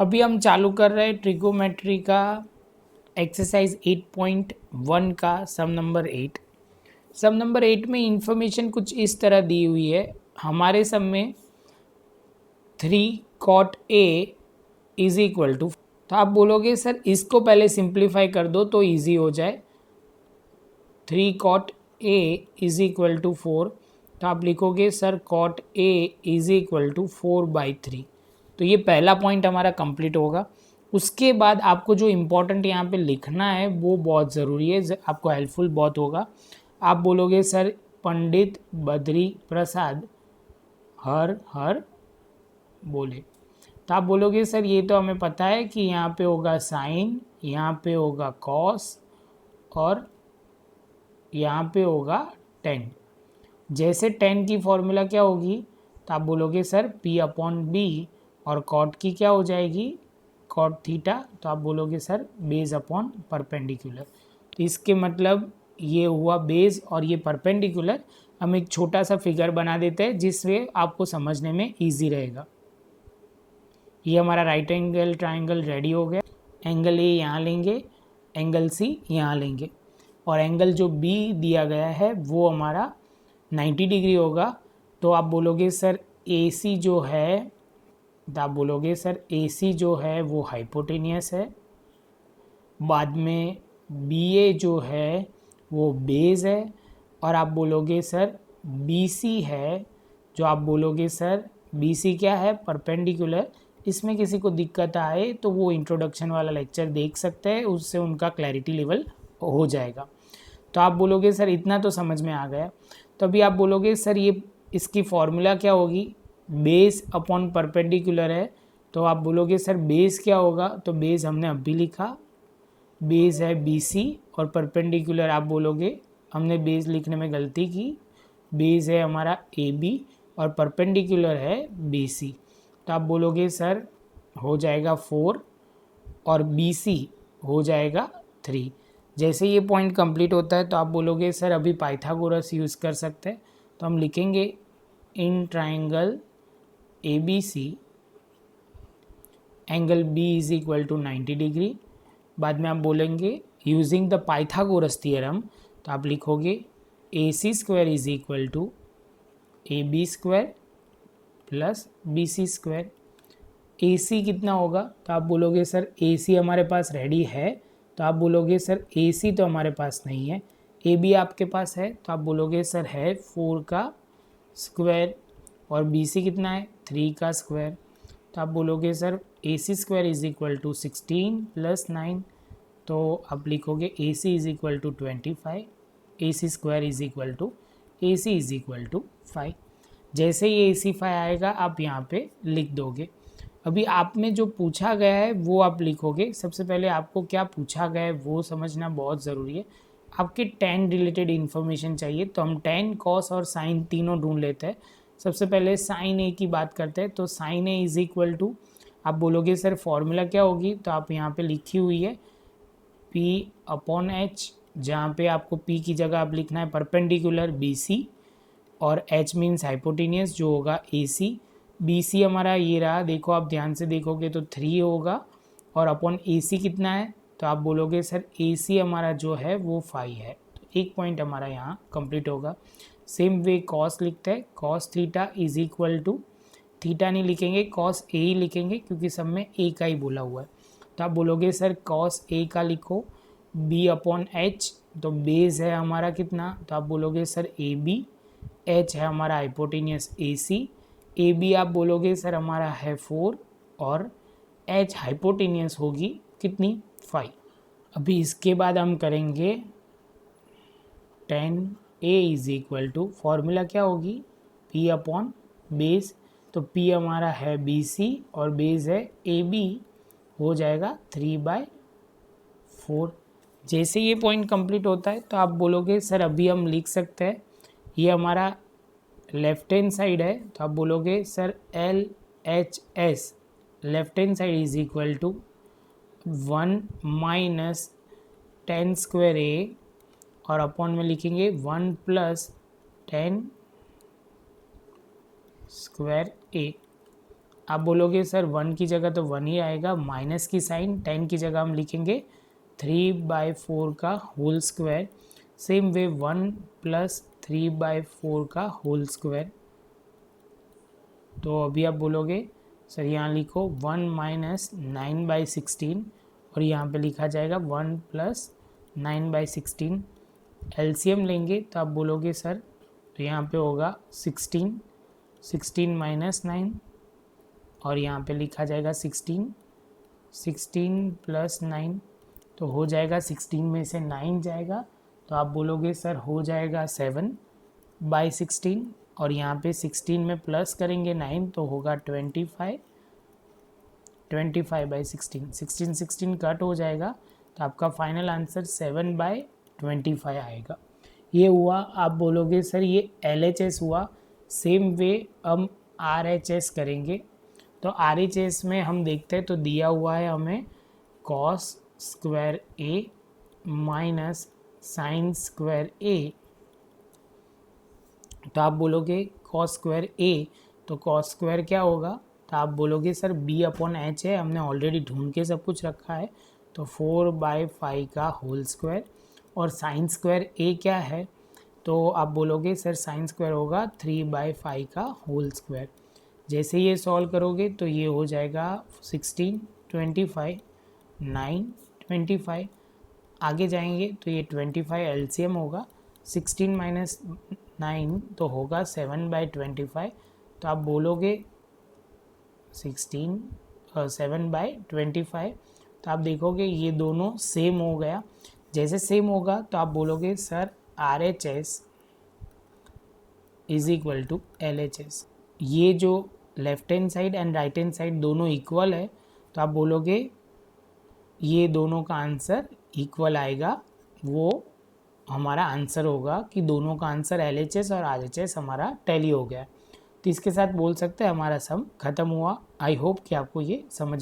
अभी हम चालू कर रहे हैं ट्रिगोमेट्री का एक्सरसाइज 8.1 का सम नंबर 8। सम नंबर 8 में इंफॉर्मेशन कुछ इस तरह दी हुई है। हमारे सम में 3 cot A is equal to, तो आप बोलोगे सर इसको पहले सिंप्लीफाई कर दो तो इजी हो जाए। 3 cot A is equal to 4, तो आप लिखोगे sir cot A is equal to 4/3। तो ये पहला पॉइंट हमारा कंप्लीट होगा। उसके बाद आपको जो इम्पोर्टेंट यहाँ पे लिखना है वो बहुत ज़रूरी है, आपको हेल्पफुल बहुत होगा। आप बोलोगे सर पंडित बद्री प्रसाद हर हर बोले, तो आप बोलोगे सर ये तो हमें पता है कि यहाँ पे होगा साइन, यहाँ पे होगा कॉस और यहाँ पे होगा टेन। जैसे टेन की फॉर्मूला क्या होगी, तो आप बोलोगे सर P/B और कॉट की क्या हो जाएगी कॉट थीटा, तो आप बोलोगे सर बेस अपॉन परपेंडिकुलर। तो इसके मतलब ये हुआ बेस और ये परपेंडिकुलर। हम एक छोटा सा फिगर बना देते हैं जिससे आपको समझने में ईजी रहेगा। ये हमारा राइट एंगल ट्राइंगल रेडी हो गया। एंगल ए यहाँ लेंगे, एंगल सी यहाँ लेंगे और एंगल जो बी दिया गया है वो हमारा 90 डिग्री होगा। तो आप बोलोगे सर AC जो है, तो आप बोलोगे सर AC जो है वो हाइपोटेनियस है। बाद में BA जो है वो बेस है और आप बोलोगे सर BC है, जो आप बोलोगे सर BC क्या है परपेंडिकुलर। इसमें किसी को दिक्कत आए तो वो इंट्रोडक्शन वाला लेक्चर देख सकते हैं, उससे उनका क्लैरिटी लेवल हो जाएगा। तो आप बोलोगे सर इतना तो समझ में आ गया। तो अभी आप बोलोगे सर ये इसकी फॉर्मूला क्या होगी, बेस अपॉन परपेंडिकुलर है। तो आप बोलोगे सर बेस क्या होगा, तो बेस हमने अभी लिखा, बेस है BC और परपेंडिकुलर आप बोलोगे हमने बेस लिखने में गलती की, बेस है हमारा AB और परपेंडिकुलर है BC। तो आप बोलोगे सर हो जाएगा 4 और BC हो जाएगा 3। जैसे ये पॉइंट कंप्लीट होता है तो आप बोलोगे सर अभी पाइथागोरस यूज़ कर सकते हैं। तो हम लिखेंगे in triangle ABC angle B is equal to 90 degree. बाद में आप बोलेंगे यूजिंग द पाइथागोरस थियरम, तो आप लिखोगे AC² is equal to AB² plus BC²। AC कितना होगा, तो आप बोलोगे सर AC हमारे पास रेडी है, तो आप बोलोगे सर AC तो हमारे पास नहीं है, AB आपके पास है, तो आप बोलोगे सर है 4 का स्क्वायर और BC कितना है 3 का स्क्वायर। तो आप बोलोगे sir AC² is equal to 16 plus 9, तो आप लिखोगे AC is equal to 25, AC² is equal to AC is equal to 5। जैसे ये AC5 आएगा आप यहाँ पे लिख दोगे। अभी आप में जो पूछा गया है वो आप लिखोगे। सबसे पहले आपको क्या पूछा गया है वो समझना बहुत ज़रूरी है। आपके tan रिलेटेड इन्फॉर्मेशन चाहिए, तो हम tan cos और sin तीनों ढूंढ लेते हैं। सबसे पहले sin A की बात करते हैं, तो sin A is equal to, आप बोलोगे सर फॉर्मूला क्या होगी, तो आप यहाँ पे लिखी हुई है P/H, जहाँ पे आपको P की जगह आप लिखना है परपेंडिकुलर BC और H मीन्स हाइपोटेनियस जो होगा AC। BC हमारा ये रहा, देखो आप ध्यान से देखोगे तो 3 होगा और अपॉन AC कितना है, तो आप बोलोगे सर AC हमारा जो है वो 5 है। तो एक पॉइंट हमारा यहाँ कंप्लीट होगा। सेम वे कॉस लिखते हैं, cos theta is equal to, theta नहीं लिखेंगे कॉस A ही लिखेंगे क्योंकि सब में A का ही बोला हुआ है। तो आप बोलोगे सर कॉस A का लिखो B/H, तो बेस है हमारा कितना, तो आप बोलोगे सर AB, H है हमारा हाइपोटेनियस AC, AB आप बोलोगे सर हमारा है 4 और H हाइपोटेनियस होगी कितनी 5। अभी इसके बाद हम करेंगे tan A is equal to, formula क्या होगी P/बेस, तो P हमारा है BC और बेस है AB, हो जाएगा 3/4। जैसे ये पॉइंट कंप्लीट होता है तो आप बोलोगे सर अभी हम लिख सकते हैं, ये हमारा लेफ्ट हैंड साइड है, तो आप बोलोगे sir LHS left hand side is equal to 1 minus tan² A और अपॉन में लिखेंगे 1 प्लस tan² A। आप बोलोगे सर 1 की जगह तो 1 ही आएगा, माइनस की साइन, 10 की जगह हम लिखेंगे 3/4 का whole square. Same way 1 plus 3/4 का होल स्क्वायर। तो अभी आप बोलोगे सर यहाँ लिखो 1 माइनस 9/16 और यहाँ पे लिखा जाएगा 1 प्लस 9/16। एलसीएम लेंगे तो आप बोलोगे सर तो यहाँ पे होगा 16 माइनस 9 और यहाँ पे लिखा जाएगा 16 प्लस 9 तो हो जाएगा 16 में से 9 जाएगा तो आप बोलोगे सर हो जाएगा 7/16 और यहाँ पे 16 में प्लस करेंगे 9 तो होगा 25/16 16 कट हो जाएगा तो आपका फाइनल आंसर 7/25 आएगा। ये हुआ। आप बोलोगे सर ये LHS हुआ। सेम वे हम RHS करेंगे। तो RHS में हम देखते हैं तो दिया हुआ है हमें cos square A minus sine square A। तो आप बोलोगे cos स्क्वायर A तो cos स्क्वायर क्या होगा, तो आप बोलोगे सर B/H है, हमने ऑलरेडी ढूंढ के सब कुछ रखा है तो 4/5 का होल स्क्वायर। और साइन स्क्वायर A क्या है, तो आप बोलोगे सर साइन स्क्वायर होगा 3/5 का होल स्क्वायर। जैसे ये सॉल्व करोगे तो ये हो जाएगा 16 25 9 25। आगे जाएंगे तो ये 25 एलसीएम होगा, 16 माइनस 9 तो होगा 7/25। तो आप बोलोगे 7/25। तो आप देखोगे ये दोनों सेम हो गया। जैसे सेम होगा तो आप बोलोगे sir RHS is equal to LHS। ये जो left hand side and right hand side दोनों इक्वल है तो आप बोलोगे ये दोनों का आंसर इक्वल आएगा। वो हमारा आंसर होगा कि दोनों का आंसर LHS और RHS हमारा टैली हो गया। तो इसके साथ बोल सकते हैं हमारा सम खत्म हुआ। आई होप कि आपको ये समझ